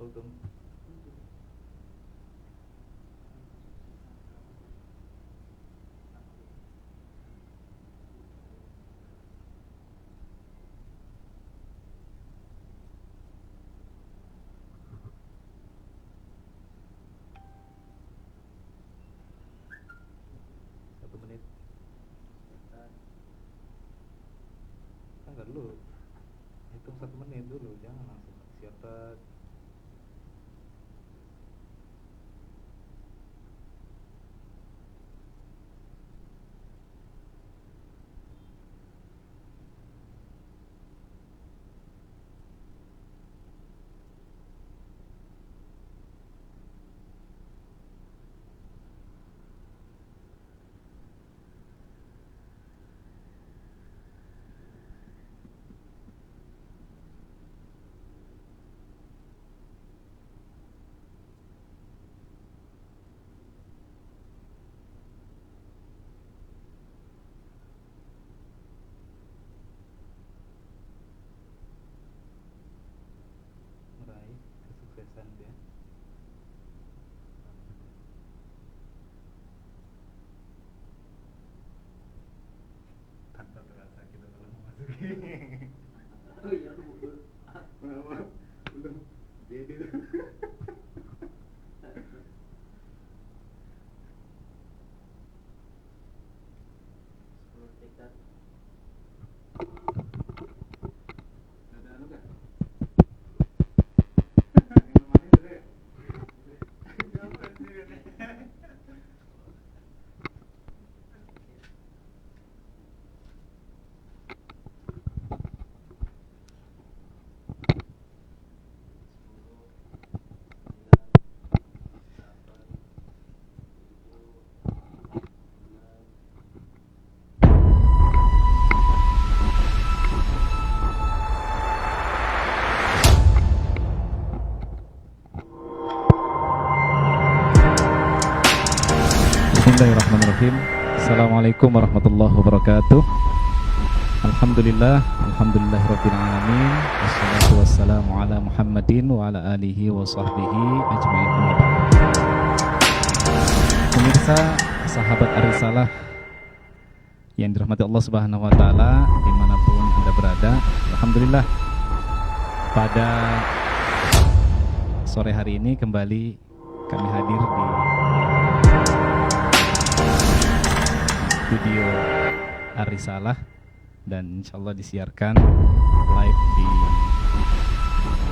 Kultum. 1 menit. Enggak dulu. Hitung 1 menit dulu, jangan langsung siapa. Meraih kesuksesan dia. Tanpa terasa kita telah memasuki. Oh iya, belum jadi. Ada anu kan? Yang namanya deh. Siapa sih? Bismillahirrahmanirrahim. Assalamualaikum warahmatullahi wabarakatuh. Alhamdulillahirabbil alamin. Wassalatu wassalamu ala Muhammadin wa ala alihi wa sahbihi ajmain. Pemirsa, sahabat Ar-Risalah yang dirahmati Allah Subhanahu wa taala dimanapun Anda berada, alhamdulillah pada sore hari ini kembali kami hadir di studio Ar-Risalah dan insyaallah disiarkan live di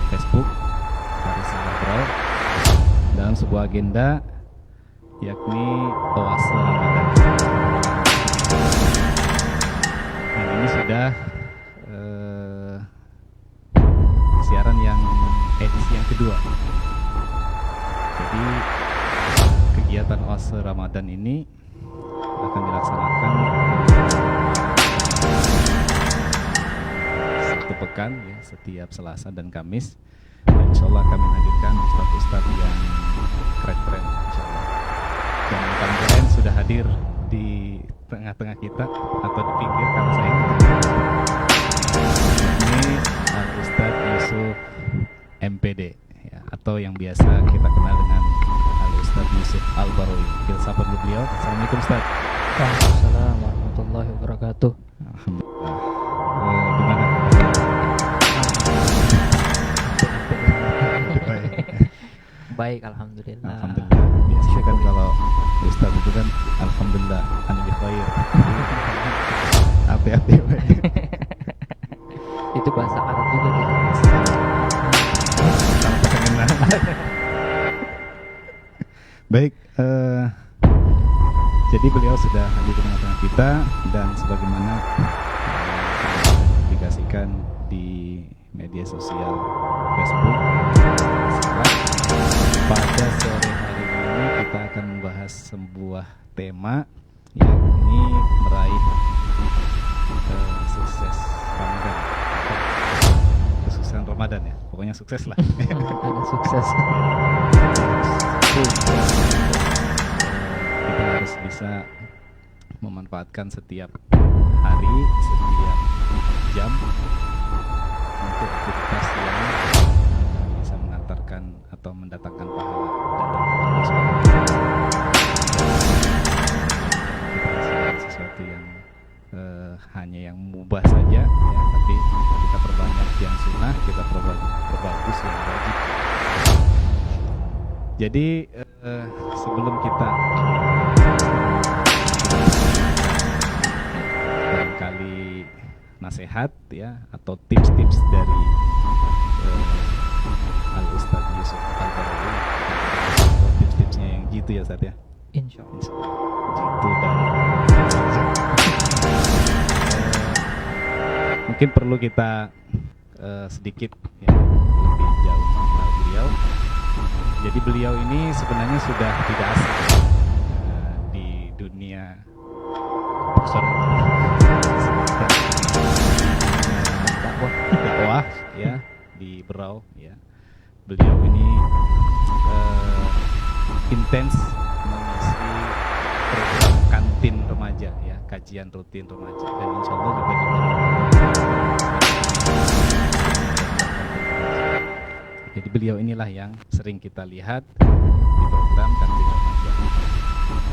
Facebook Ar-Risalah Bro dalam sebuah agenda yakni Oase Ramadan. Dan ini sudah siaran yang edisi yang kedua. Jadi kegiatan Oase Ramadan ini akan dilaksanakan 1 pekan ya, setiap Selasa dan Kamis. Dan insyaallah kami hadirkan ustadz-ustadz yang keren-keren insyaallah. Dan yang keren sudah hadir di tengah-tengah kita atau di pinggir karena saya ini Al-Ustadz Yusuf MPD ya, atau yang biasa kita kenal dengan Al-Ustadz Yusuf Al-Barawi. Kita sapa dulu beliau. Assalamualaikum Ustadz. Waalaikumsalam warahmatullahi wabarakatuh. Alhamdulillah. Gimana? Baik, alhamdulillah. Alhamdulillah. Biasa kan kalau Ustadz itu kan alhamdulillah ana bi khair. Apa-apa. Itu bahasa Arab juga gitu. Tanpa kenal. Baik, jadi beliau sudah hadir di tengah-tengah kita dan sebagaimana dipublikasikan di media sosial Facebook, pada sore hari ini kita akan membahas sebuah tema yakni meraih sukses Ramadan, kesuksesan Ramadan ya, pokoknya sukses lah. Ada sukses. Kita harus bisa memanfaatkan setiap hari, setiap jam untuk aktivitas yang bisa mengantarkan atau mendatangkan pahala datang dari Allah Subhanahu wa Ta'ala. Bukan sesuatu yang hanya yang mubah saja, ya, tapi kita perbanyak yang sunnah, kita perbagus yang wajib. Jadi sebelum kita barangkali nasihat ya atau tips-tips dari Al Ustaz Yusuf Al-Barawi, tips-tipsnya yang gitu ya Ustaz ya. Insya Allah. Gitu dan mungkin perlu kita sedikit ya, lebih jauh mengenal beliau. Jadi beliau ini sebenarnya sudah tidak asing di dunia dakwah ya di Berau ya. Beliau ini intens mengisi program kantin remaja ya, kajian rutin remaja, dan insya Allah juga di bulan jadi beliau inilah yang sering kita lihat di program kantin remaja,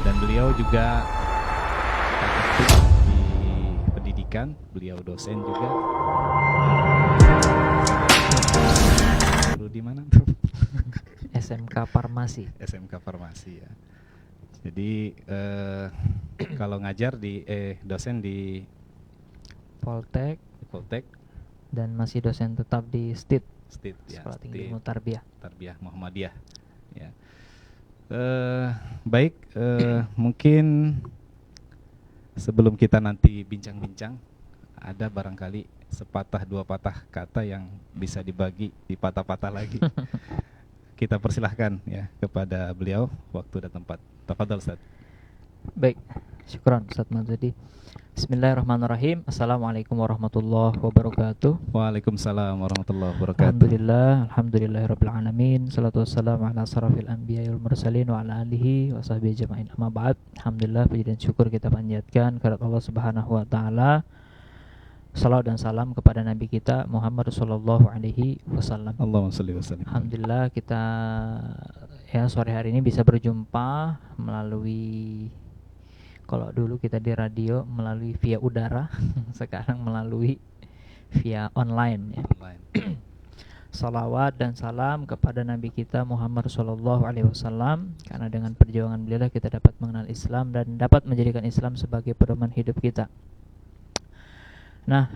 dan beliau juga aktif di pendidikan, beliau dosen juga. Dulu di mana tuh? SMK Farmasi. SMK Farmasi ya. Jadi kalau ngajar di dosen di Poltek Poltek dan masih dosen tetap di STIT, ya, Sekolah Tinggi STIT, Ilmu Tarbiyah. Tarbiyah Muhammadiyah ya. Baik, mungkin sebelum kita nanti bincang-bincang, ada barangkali sepatah dua patah kata yang bisa dibagi di patah-patah lagi. Kita persilahkan ya kepada beliau waktu dan tempat. Tafadhal Ustaz. Baik, syukran Ustaz Mazudi. Bismillahirrahmanirrahim. Assalamualaikum warahmatullahi wabarakatuh. Waalaikumsalam warahmatullahi wabarakatuh. Alhamdulillahirabbil alamin. Shalatu wassalamu ala asrofil anbiya'i wal mursalin wa ala alihi wa sahbihi ajmain. Amma ba'd. Alhamdulillah, puji dan syukur kita panjatkan kepada Allah Subhanahu wa taala. Salawat dan salam kepada Nabi kita Muhammad sallallahu alaihi wasallam. Allahumma shalli wa sallim. Alhamdulillah kita ya sore hari ini bisa berjumpa melalui, kalau dulu kita di radio melalui via udara, sekarang melalui via online ya. Salawat dan salam kepada Nabi kita Muhammad sallallahu alaihi wasallam, karena dengan perjuangan beliau kita dapat mengenal Islam dan dapat menjadikan Islam sebagai pedoman hidup kita. Nah,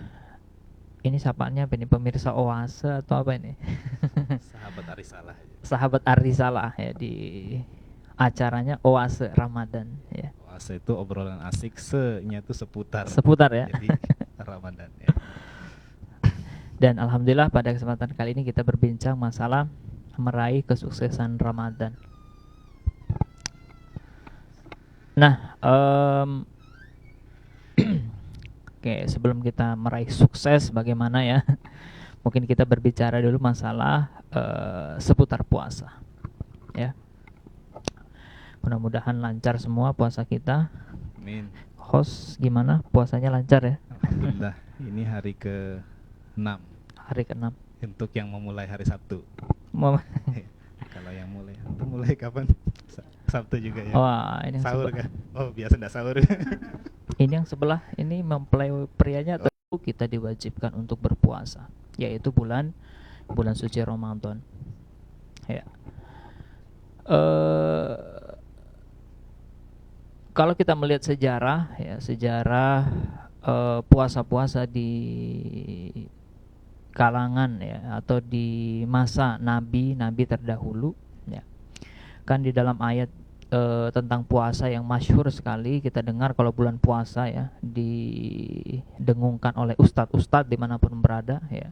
ini sapaannya apa ini, pemirsa Oase atau apa ini? Sahabat Arisalah. Sahabat Arisalah ya, di acaranya Oase Ramadan ya. Oase itu obrolan asik, se-nya itu seputar. Seputar ya. Jadi Ramadan ya. Dan alhamdulillah pada kesempatan kali ini kita berbincang masalah meraih kesuksesan Ramadan. Nah, oke, sebelum kita meraih sukses bagaimana ya, mungkin kita berbicara dulu masalah seputar puasa ya. Mudah-mudahan lancar semua puasa kita. Amin. Host gimana, puasanya lancar ya? Alhamdulillah, ini hari ke-6. Hari ke-6 untuk yang memulai hari Sabtu. Kalau yang mulai kapan? Sabtu juga ya. Wah, ini yang sahur sebelah. kan? Oh, biasa enggak sahur. Ini yang sebelah ini mempelai prianya tentu kita diwajibkan untuk berpuasa, yaitu bulan suci Ramadan. Ya. Kalau kita melihat sejarah ya, puasa-puasa di kalangan ya atau di masa nabi terdahulu ya. Kan di dalam ayat tentang puasa yang masyhur sekali kita dengar kalau bulan puasa ya didengungkan oleh ustadz dimanapun berada ya.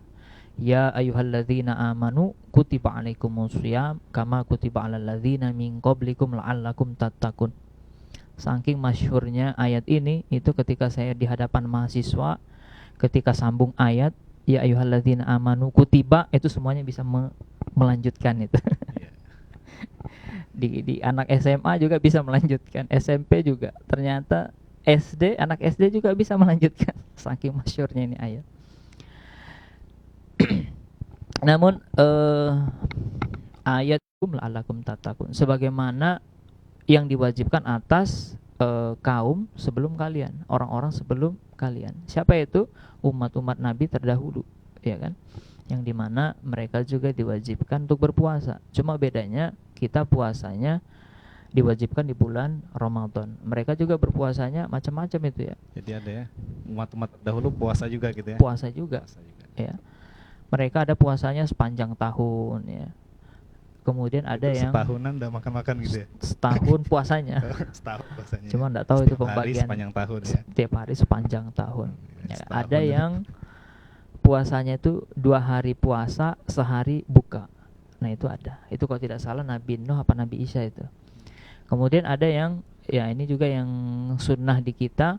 Ya ayyuhalladzina amanu kutiba alaikumusiyam kama kutiba alal ladzina min qablikum la'allakum tattaqun. Saking masyhurnya ayat ini, itu ketika saya di hadapan mahasiswa, ketika sambung ayat ya ayyuhalladzina amanu kutiba, itu semuanya bisa melanjutkan itu. Di anak SMA juga bisa melanjutkan, SMP juga, ternyata anak SD juga bisa melanjutkan, saking masyhurnya ini ayat. Namun ayat la'allakum tattaqun, sebagaimana yang diwajibkan atas kaum sebelum kalian, orang-orang sebelum kalian. Siapa itu? Umat-umat Nabi terdahulu, ya kan? Yang dimana mereka juga diwajibkan untuk berpuasa. Cuma bedanya kita puasanya diwajibkan di bulan Ramadan. Mereka juga berpuasanya macam-macam itu ya. Jadi ada ya umat-umat dahulu puasa juga gitu ya. Puasa juga. Puasa juga. Ya. Mereka ada puasanya sepanjang tahun ya. Kemudian ada Itu yang setahunan udah makan-makan gitu ya. setahun puasanya. Setahun puasanya. Cuma enggak tahu itu Setiap hari pembagian sepanjang tahun ya. setiap hari sepanjang tahun. Ya, Setahun ada ya. yang puasanya itu 2 hari puasa, sehari buka. Nah itu ada. Itu kalau tidak salah Nabi Nuh apa Nabi Isa itu. Kemudian ada yang ya ini juga yang sunnah di kita,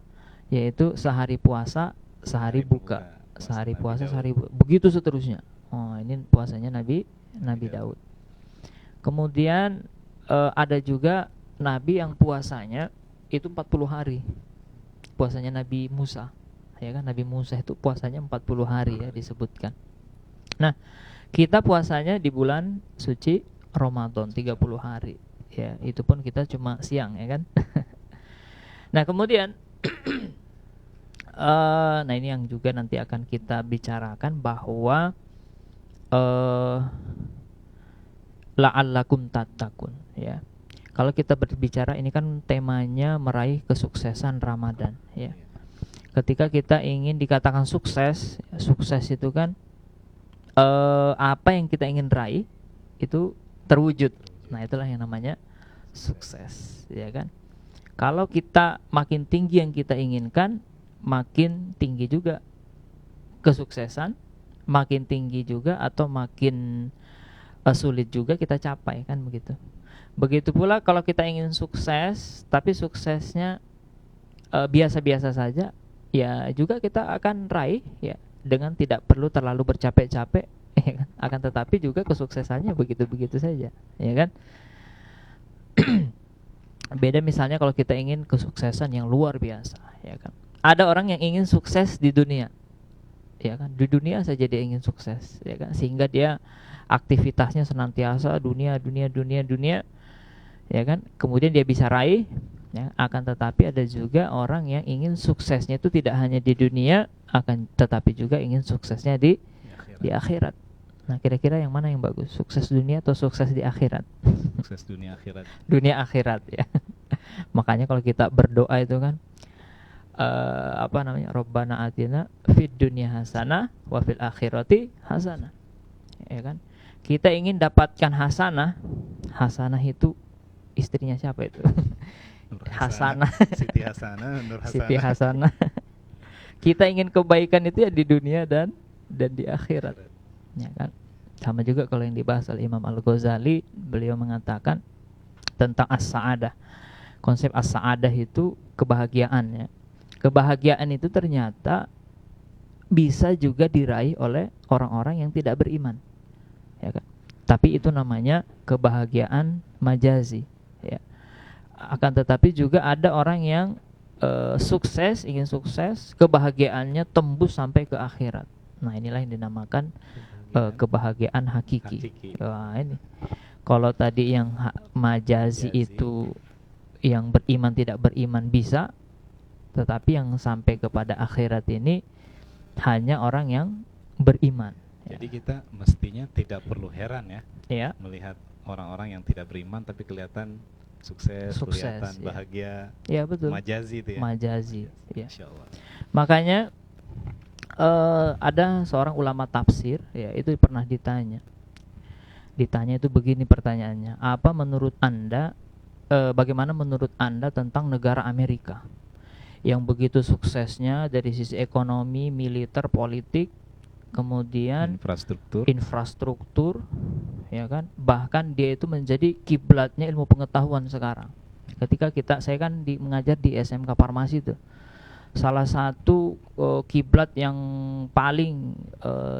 yaitu sehari puasa, sehari buka. Sehari puasa, sehari buka. Begitu seterusnya. Oh ini puasanya Nabi Daud. Kemudian ada juga Nabi yang puasanya itu 40 hari. Puasanya Nabi Musa. Ya kan, Nabi Musa itu puasanya 40 hari ya disebutkan. Nah, kita puasanya di bulan suci Ramadan 30 hari. Ya, itu pun kita cuma siang ya kan. Nah, kemudian nah ini yang juga nanti akan kita bicarakan bahwa la'allakum tattaqun ya. Kalau kita berbicara ini kan temanya meraih kesuksesan Ramadan ya. Ketika kita ingin dikatakan sukses, sukses itu kan apa yang kita ingin raih itu terwujud. Nah, itulah yang namanya sukses, ya kan? Kalau kita makin tinggi yang kita inginkan, makin tinggi juga kesuksesan, makin tinggi juga atau makin sulit juga kita capai, kan begitu. Begitu pula kalau kita ingin sukses tapi suksesnya biasa-biasa saja, ya juga kita akan raih ya dengan tidak perlu terlalu bercapek-capek ya kan? Akan tetapi juga kesuksesannya begitu-begitu saja, ya kan? Beda misalnya kalau kita ingin kesuksesan yang luar biasa, ya kan? Ada orang yang ingin sukses di dunia, ya kan? Di dunia saja dia ingin sukses, ya kan? Sehingga dia aktivitasnya senantiasa dunia, ya kan? Kemudian dia bisa raih, ya. Akan tetapi ada juga orang yang ingin suksesnya itu tidak hanya di dunia, akan tetapi juga ingin suksesnya di akhirat. Nah, kira-kira yang mana yang bagus? Sukses dunia atau sukses di akhirat? Sukses dunia akhirat. Dunia akhirat ya. Makanya kalau kita berdoa itu kan Rabbana atina fid dunya hasanah wa fil akhirati hasanah. Ya kan? Kita ingin dapatkan hasanah. Hasanah itu istrinya siapa itu? Hasanah. Siti Hasanah, Nur Hasanah. Siti Hasanah. Kita ingin kebaikan itu ya di dunia dan di akhirat. Ya kan? Sama juga kalau yang dibahas oleh Imam Al-Ghazali, beliau mengatakan tentang as-sa'adah. Konsep as-sa'adah itu kebahagiaan ya. Kebahagiaan itu ternyata bisa juga diraih oleh orang-orang yang tidak beriman. Ya kan? Tapi itu namanya kebahagiaan majazi ya. Akan tetapi juga ada orang yang sukses, ingin sukses, kebahagiaannya tembus sampai ke akhirat. Nah, inilah yang dinamakan kebahagiaan hakiki. Wah, ini. Kalau tadi yang majazi itu yang beriman tidak beriman bisa, tetapi yang sampai kepada akhirat ini hanya orang yang beriman. Jadi kita mestinya tidak perlu heran ya melihat orang-orang yang tidak beriman tapi kelihatan sukses kelihatan ya. Bahagia. Ya betul. Majazi itu ya. Majazi. Ya. Insya Allah. Makanya ada seorang ulama tafsir ya, itu pernah ditanya itu begini pertanyaannya, apa menurut anda bagaimana menurut anda tentang negara Amerika yang begitu suksesnya dari sisi ekonomi, militer, politik, kemudian infrastruktur ya kan, bahkan dia itu menjadi kiblatnya ilmu pengetahuan sekarang. Ketika saya kan mengajar di SMK Farmasi itu, salah satu kiblat yang paling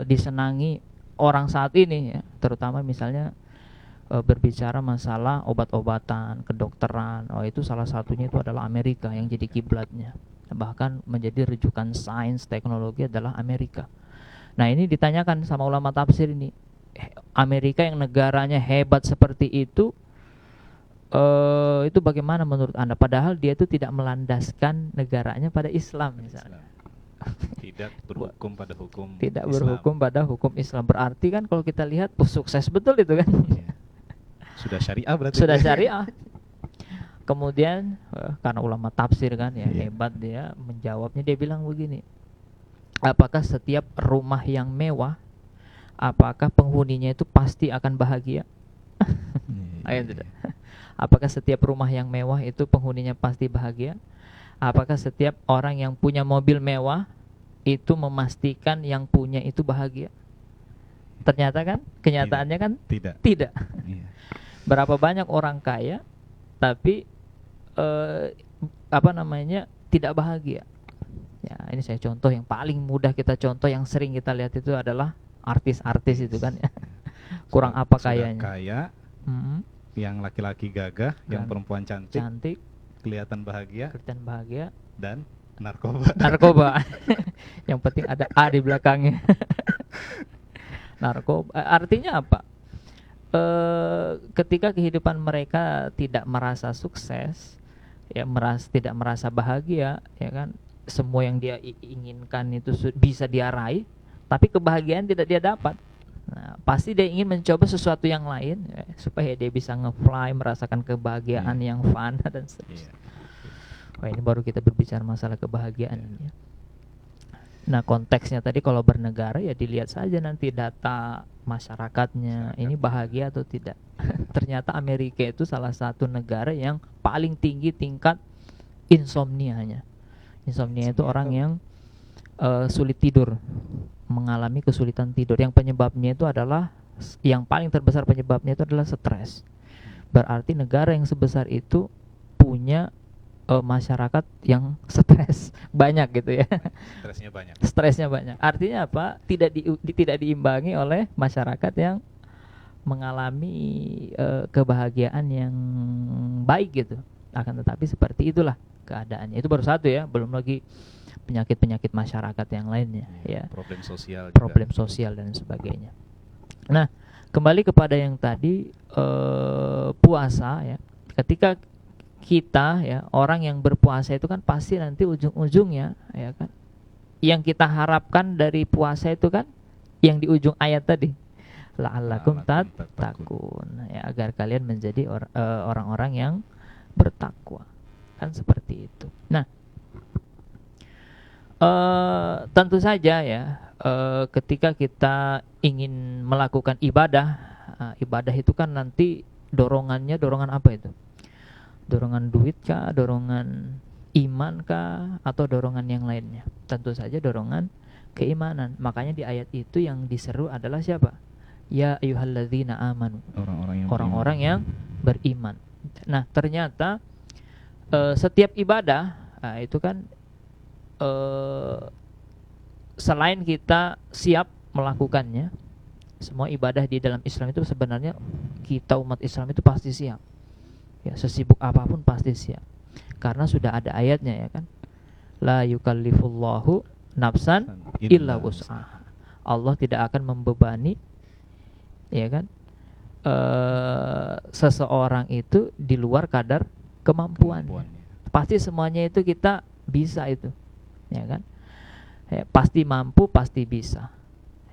disenangi orang saat ini ya, terutama misalnya berbicara masalah obat-obatan, kedokteran, itu salah satunya itu adalah Amerika yang jadi kiblatnya. Bahkan menjadi rujukan sains teknologi adalah Amerika. Nah, ini ditanyakan sama ulama tafsir ini, Amerika yang negaranya hebat seperti itu bagaimana menurut Anda? Padahal dia itu tidak melandaskan negaranya pada Islam misalnya. Tidak berhukum pada hukum Tidak Islam. berhukum pada hukum Islam. Berarti kan kalau kita lihat sukses betul itu kan. Iya. Sudah syariah berarti. Sudah syariah. Kemudian karena ulama tafsir kan ya, Iya. hebat dia menjawabnya, dia bilang begini. Apakah setiap rumah yang mewah, apakah penghuninya itu pasti akan bahagia? Ayo tidak. Apakah setiap rumah yang mewah itu penghuninya pasti bahagia? Apakah setiap orang yang punya mobil mewah itu memastikan yang punya itu bahagia? Ternyata kan, kenyataannya kan Tidak. tidak. Iya. Berapa banyak orang kaya tapi tidak bahagia. Ya, ini saya contoh yang paling mudah kita contoh, yang sering kita lihat itu adalah artis-artis itu kan ya. Kurang apa Sudah kayanya? kaya, Mm-mm. yang laki-laki gagah, yang perempuan cantik, Cantik, kelihatan bahagia, kelihatan bahagia, dan narkoba. narkoba. Yang penting ada A di belakangnya. Narkoba artinya apa? Ketika kehidupan mereka tidak merasa sukses, ya tidak merasa bahagia, ya kan, semua yang dia inginkan itu bisa dia raih, tapi kebahagiaan tidak dia dapat. Nah, pasti dia ingin mencoba sesuatu yang lain ya, supaya dia bisa nge-fly, merasakan kebahagiaan yang fana dan seterusnya. Wah, ini baru kita berbicara masalah kebahagiaan ya. Nah, konteksnya tadi kalau bernegara ya dilihat saja nanti data masyarakatnya ini bahagia atau tidak. Ternyata Amerika itu salah satu negara yang paling tinggi tingkat insomnianya. Insomnia itu orang yang sulit tidur, mengalami kesulitan tidur. Yang penyebabnya itu adalah, yang paling terbesar penyebabnya itu adalah stres. Berarti negara yang sebesar itu punya masyarakat yang stres banyak gitu ya. Stresnya banyak. Stresnya banyak. Artinya apa? Tidak diimbangi oleh masyarakat yang mengalami kebahagiaan yang baik gitu. Akan tetapi seperti itulah keadaannya. Itu baru satu ya, belum lagi penyakit-penyakit masyarakat yang lainnya ya. Problem sosial juga. Problem sosial dan sebagainya. Nah, kembali kepada yang tadi puasa ya. Ketika kita ya, orang yang berpuasa itu kan pasti nanti ujung-ujungnya ya kan, yang kita harapkan dari puasa itu kan yang di ujung ayat tadi, la'allakum tattaqun ya, agar kalian menjadi orang-orang yang bertakwa, kan seperti itu. Nah, tentu saja ya, ketika kita ingin melakukan ibadah, ibadah itu kan nanti dorongannya dorongan apa itu? Dorongan duit kah, dorongan iman kah, atau dorongan yang lainnya? Tentu saja dorongan keimanan. Makanya di ayat itu yang diseru adalah siapa? Ya ayyuhalladzina amanu, orang-orang yang beriman. Nah, ternyata setiap ibadah itu kan selain kita siap melakukannya, semua ibadah di dalam Islam itu sebenarnya kita umat Islam itu pasti siap. Ya, sesibuk apapun pasti siap. Karena sudah ada ayatnya ya kan. La yukallifullahu nafsan illa wus'aha. Allah tidak akan membebani ya kan seseorang itu di luar kadar kemampuannya. Pasti semuanya itu kita bisa itu. Ya kan? Ya, pasti mampu, pasti bisa.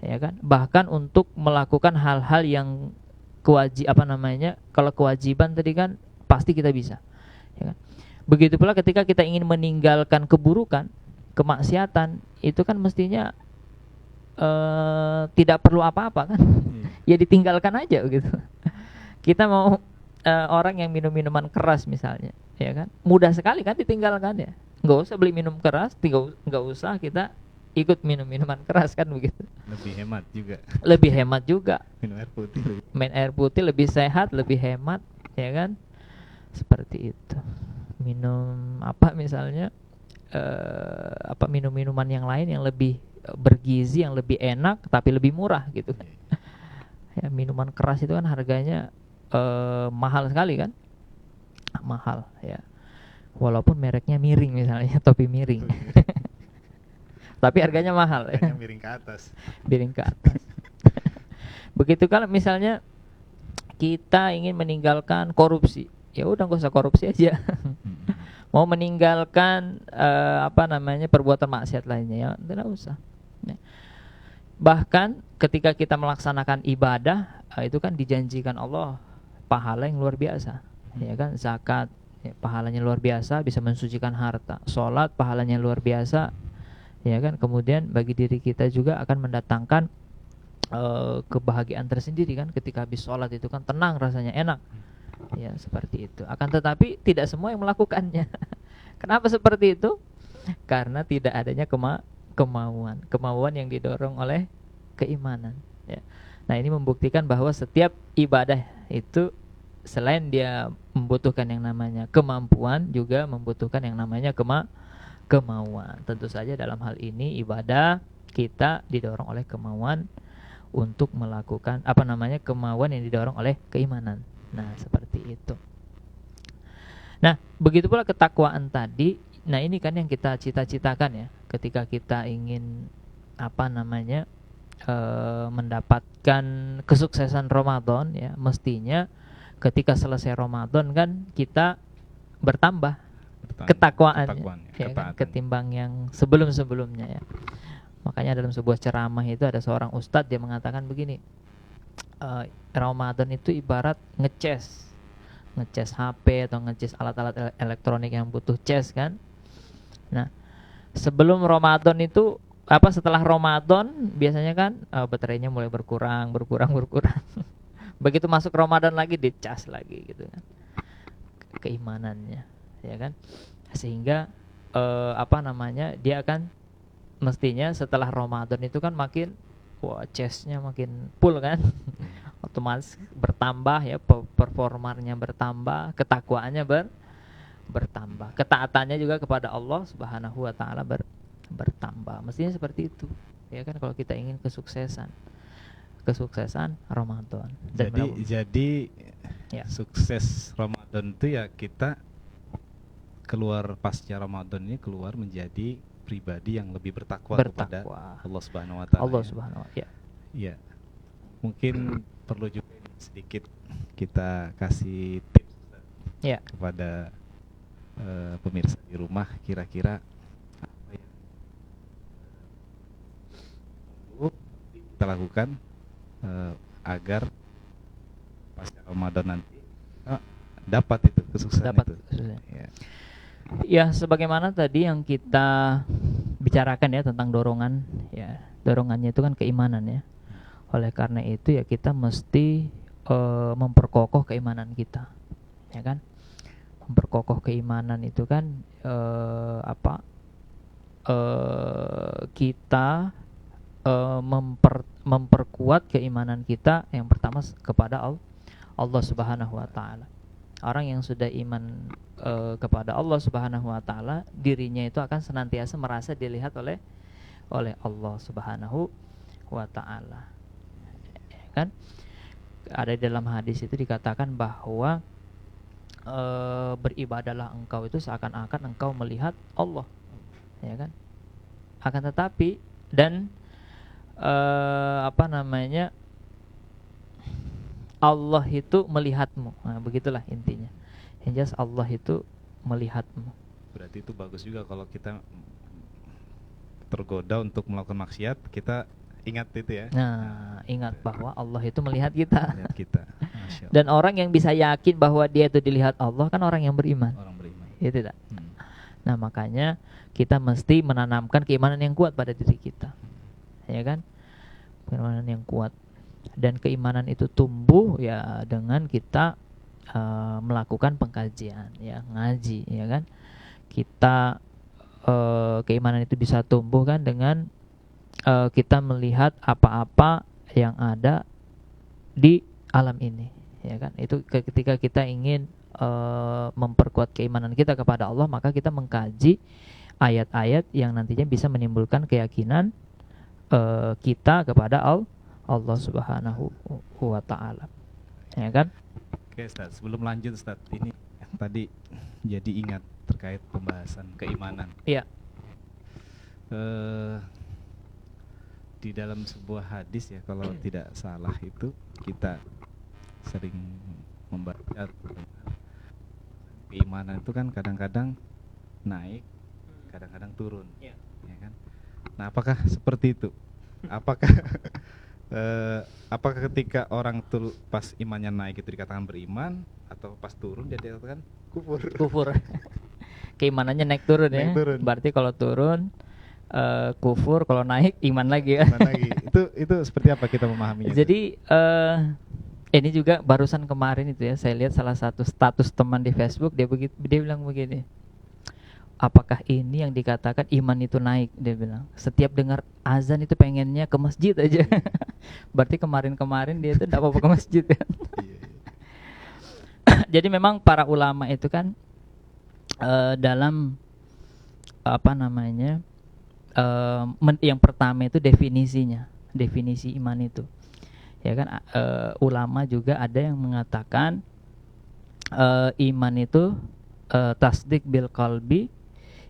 Ya kan? Bahkan untuk melakukan hal-hal yang kalau kewajiban tadi kan pasti kita bisa, ya kan? Begitu pula ketika kita ingin meninggalkan keburukan, kemaksiatan, itu kan mestinya tidak perlu apa-apa kan, ya ditinggalkan aja gitu. Kita mau orang yang minum minuman keras misalnya, ya kan, mudah sekali kan ditinggalkan ya, nggak usah beli minum keras, nggak usah kita ikut minum minuman keras kan begitu. Lebih hemat juga. Lebih hemat juga. Minum air putih. Main air putih lebih sehat, lebih hemat, ya kan? Seperti itu. Minum apa misalnya minum-minuman yang lain yang lebih bergizi, yang lebih enak tapi lebih murah gitu kan. Ya, minuman keras itu kan harganya mahal sekali kan? Mahal ya. Walaupun mereknya miring misalnya, topi miring. Tapi harganya mahal ya. Miring ke atas. Miring ke atas. Begitu kan misalnya kita ingin meninggalkan korupsi, ya udah nggak usah korupsi aja. Mau meninggalkan perbuatan maksiat lainnya, ya tidak usah. Ya. Bahkan ketika kita melaksanakan ibadah, itu kan dijanjikan Allah pahala yang luar biasa, ya kan. Zakat, ya, pahalanya luar biasa, bisa mensucikan harta. Sholat pahalanya luar biasa, ya kan. Kemudian bagi diri kita juga akan mendatangkan kebahagiaan tersendiri kan. Ketika habis sholat itu kan tenang rasanya, enak. Ya seperti itu. Akan tetapi tidak semua yang melakukannya. Kenapa seperti itu? Karena tidak adanya kemauan yang didorong oleh keimanan, ya. Nah, ini membuktikan bahwa setiap ibadah itu selain dia membutuhkan yang namanya kemampuan, juga membutuhkan yang namanya kemauan. Tentu saja dalam hal ini ibadah kita didorong oleh kemauan untuk melakukan kemauan yang didorong oleh keimanan. Nah, seperti itu. Nah, begitu pula ketakwaan tadi. Nah, ini kan yang kita cita-citakan ya, ketika kita ingin mendapatkan kesuksesan Ramadan, ya, mestinya ketika selesai Ramadan kan kita bertambah ketakwaannya, ya kan, ketimbang yang sebelum-sebelumnya, ya. Makanya dalam sebuah ceramah itu ada seorang ustadz, dia mengatakan begini, Ramadan itu ibarat ngecas HP atau ngecas alat-alat elektronik yang butuh cas kan. Nah, sebelum Ramadan itu setelah Ramadan biasanya kan baterainya mulai berkurang. Begitu masuk Ramadan lagi dicas lagi gitu kan, keimanannya, ya kan. Sehingga dia akan mestinya setelah Ramadan itu kan makin casnya makin full kan. Otomatis bertambah, ya, performanya bertambah, ketakwaannya bertambah, ketaatannya juga kepada Allah Subhanahu wa taala bertambah. Mestinya seperti itu, ya kan, kalau kita ingin kesuksesan Ramadan. Jadi ya, sukses Ramadan itu ya kita keluar pasca Ramadan ini keluar menjadi pribadi yang lebih bertakwa kepada Allah Subhanahu wa taala. Ya. Mungkin perlu juga sedikit kita kasih tips, ya, kepada pemirsa di rumah, kira-kira apa yang perlu kita lakukan agar pasca Ramadan nanti dapat itu kesuksesan itu. Ya, sebagaimana tadi yang kita bicarakan ya tentang dorongan, ya, dorongannya itu kan keimanan, ya. Oleh karena itu ya kita mesti memperkokoh keimanan kita, ya kan. Memperkokoh keimanan itu kan kita memperkuat keimanan kita yang pertama kepada Allah Subhanahu wa taala. Orang yang sudah iman kepada Allah Subhanahu wa taala, dirinya itu akan senantiasa merasa dilihat oleh Allah Subhanahu wa taala. Kan ada di dalam hadis itu dikatakan bahwa beribadahlah engkau itu seakan-akan engkau melihat Allah, ya kan. Akan tetapi dan Allah itu melihatmu. Nah, begitulah intinya. Yang jelas Allah itu melihatmu. Berarti itu bagus juga kalau kita tergoda untuk melakukan maksiat, kita ingat itu ya. Nah, ingat bahwa Allah itu melihat kita. Dan orang yang bisa yakin bahwa dia itu dilihat Allah kan orang yang beriman. Ya tidak. Nah, makanya kita mesti menanamkan keimanan yang kuat pada diri kita, ya kan? Keimanan yang kuat. Dan keimanan itu tumbuh ya dengan kita melakukan pengkajian, ya, ngaji, ya kan? Kita keimanan itu bisa tumbuh kan dengan kita melihat apa-apa yang ada di alam ini, ya kan. Itu ketika kita ingin memperkuat keimanan kita kepada Allah, maka kita mengkaji ayat-ayat yang nantinya bisa menimbulkan keyakinan kita kepada Allah Subhanahu wa taala, ya kan. Oke, Ustaz, sebelum lanjut, Ustaz, ini tadi jadi ingat terkait pembahasan keimanan. Iya. di dalam sebuah hadis ya, kalau tidak salah itu kita sering membaca keimanan itu kan kadang-kadang naik, kadang-kadang turun, Iya. ya kan? Nah, apakah seperti itu? Apakah apakah ketika orang tuh pas imannya naik itu dikatakan beriman, atau pas turun dia dikatakan kufur? Kufur. Keimanannya naik turun ya. Naik turun. Berarti kalau turun kufur, kalau naik iman lagi ya. Iman lagi. Itu seperti apa kita memahaminya? Jadi ini juga barusan kemarin itu ya, saya lihat salah satu status teman di Facebook, dia bilang begini. Apakah ini yang dikatakan iman itu naik? Dia bilang. Setiap dengar azan itu pengennya ke masjid aja. Berarti kemarin-kemarin dia itu enggak apa-apa ke masjid kan. Iya, iya. Jadi memang para ulama itu kan dalam apa namanya, yang pertama itu definisinya, definisi iman itu, ya kan. Ulama juga ada yang mengatakan iman itu tasdik bil qalbi,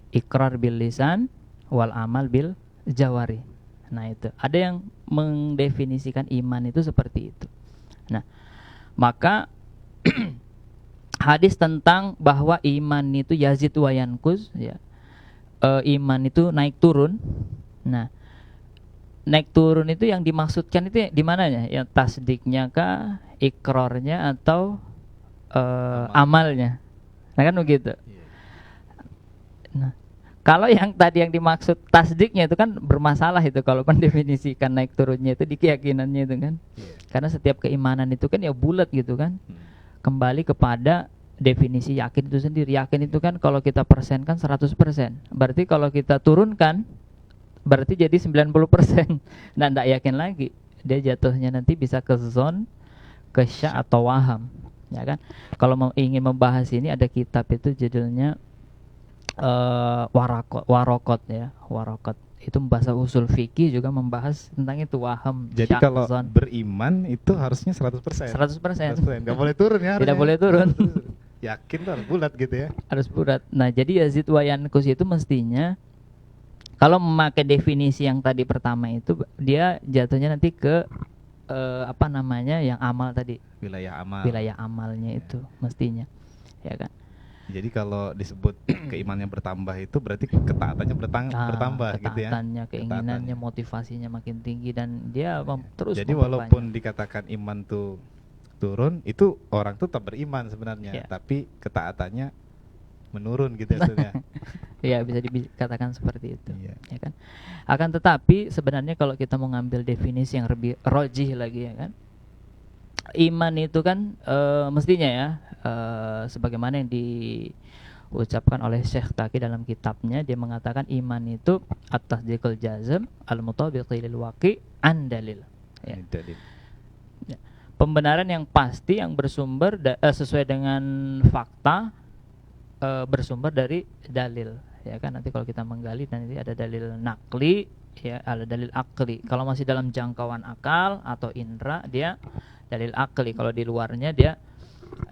ikrar bil lisan, wal amal bil jawari. Nah itu ada yang mendefinisikan iman itu seperti itu. Nah maka hadis tentang bahwa iman itu yazid wa yanqus ya, iman itu naik turun. Nah, naik turun itu yang dimaksudkan itu di mananya? Yang tasdiknya kah, ikrarnya, atau amalnya? Nah kan begitu. Iya. Nah, kalau yang tadi yang dimaksud tasdiknya itu kan bermasalah itu kalau mendefinisikan naik turunnya itu di keyakinannya itu kan. Iya. Karena setiap keimanan itu kan ya bulat gitu kan. Kembali kepada definisi yakin itu sendiri. Yakin itu kan kalau kita persenkan 100%. Berarti kalau kita turunkan berarti jadi 90%. Nah, enggak yakin lagi. Dia jatuhnya nanti bisa ke zon, ke syak atau waham, ya kan? Kalau ingin membahas ini ada kitab itu judulnya Warokot ya, Warokot. Itu membahas usul fikih, juga membahas tentang itu waham. Jadi syak, kalau zon. beriman itu harusnya 100%. 100%. Enggak boleh turun ya. Tidak harusnya. boleh turun. Yakin tuh harus bulat gitu ya. Harus bulat. Nah, jadi yazid wa yanqus itu mestinya kalau memakai definisi yang tadi pertama itu dia jatuhnya nanti ke apa namanya, yang amal tadi. Wilayah amal. Wilayah amalnya itu mestinya. Ya kan? Jadi kalau disebut keimanannya bertambah itu berarti ketaatannya bertambah gitu ya. Ketaatannya, keinginannya, motivasinya makin tinggi, dan dia terus Jadi memperbanyak. walaupun dikatakan iman tuh turun, itu orang tuh tetap beriman sebenarnya, Iya. tapi ketaatannya menurun gitu hasilnya. Ya bisa dikatakan seperti itu. Iya. Ya kan? Akan tetapi sebenarnya kalau kita mau ngambil definisi yang lebih rojih lagi ya kan, iman itu kan mestinya ya sebagaimana yang diucapkan oleh Syekh Taqi dalam kitabnya, dia mengatakan iman itu at-tasdiqul jazm al-mutabiqi lil waqi' an dalil ya. Ini dalil. Pembenaran yang pasti yang bersumber sesuai dengan fakta, bersumber dari dalil ya kan. Nanti kalau kita menggali nanti ada dalil nakli ya, ada dalil akli. Kalau masih dalam jangkauan akal atau indra dia dalil akli, kalau di luarnya dia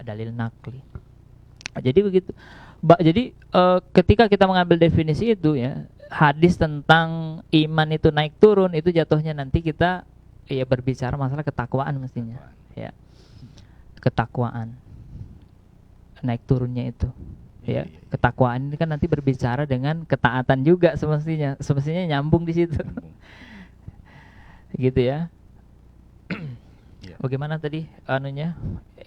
dalil nakli. Jadi begitu. Jadi ketika kita mengambil definisi itu ya, hadis tentang iman itu naik turun itu jatuhnya nanti kita ya berbicara masalah ketakwaan mestinya ya. Ketakwaan naik turunnya itu ya. Ketakwaan ini kan nanti berbicara dengan ketaatan juga semestinya nyambung di situ. Gitu ya. Bagaimana tadi anunya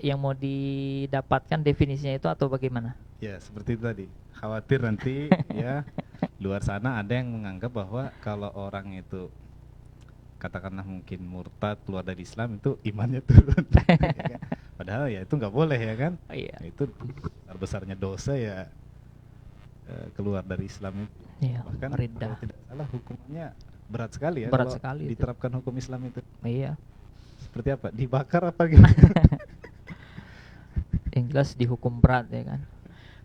yang mau didapatkan definisinya itu atau bagaimana? Ya seperti itu tadi. Khawatir nanti ya luar sana ada yang menganggap bahwa kalau orang itu katakanlah mungkin murtad, keluar dari Islam, itu imannya turun. Ya kan? Padahal ya itu nggak boleh ya kan. Iya. Itu besarnya dosa ya, keluar dari Islam itu. Iya, Bahkan riddah. kalau tidak salah hukumannya berat sekali ya. Berat kalau sekali itu. diterapkan hukum Islam itu. Iya. Seperti apa? Dibakar apa gimana? Yang jelas dihukum berat ya kan.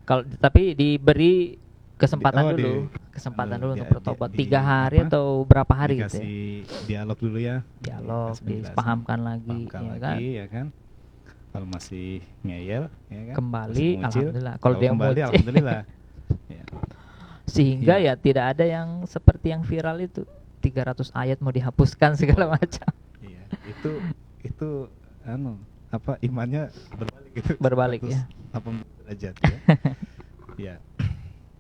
Kalau tapi diberi kesempatan kesempatan dulu untuk bertobat 3 hari atau berapa hari gitu ya. Dikasih dialog dulu ya. Dialog, Dikasih penjelasan. dipahamkan lagi Pahamkan ya lagi, kan. ya kan. Kalau masih ngeyel ya kan. Kembali, masih ngucil. alhamdulillah. Kalau dia kembali ngucil. alhamdulillah. Ya. Sehingga Iya. ya tidak ada yang seperti yang viral itu. 300 ayat mau dihapuskan segala macam. Iya, itu imannya berbalik gitu. Berbalik ya. 180 derajat ya. Ya.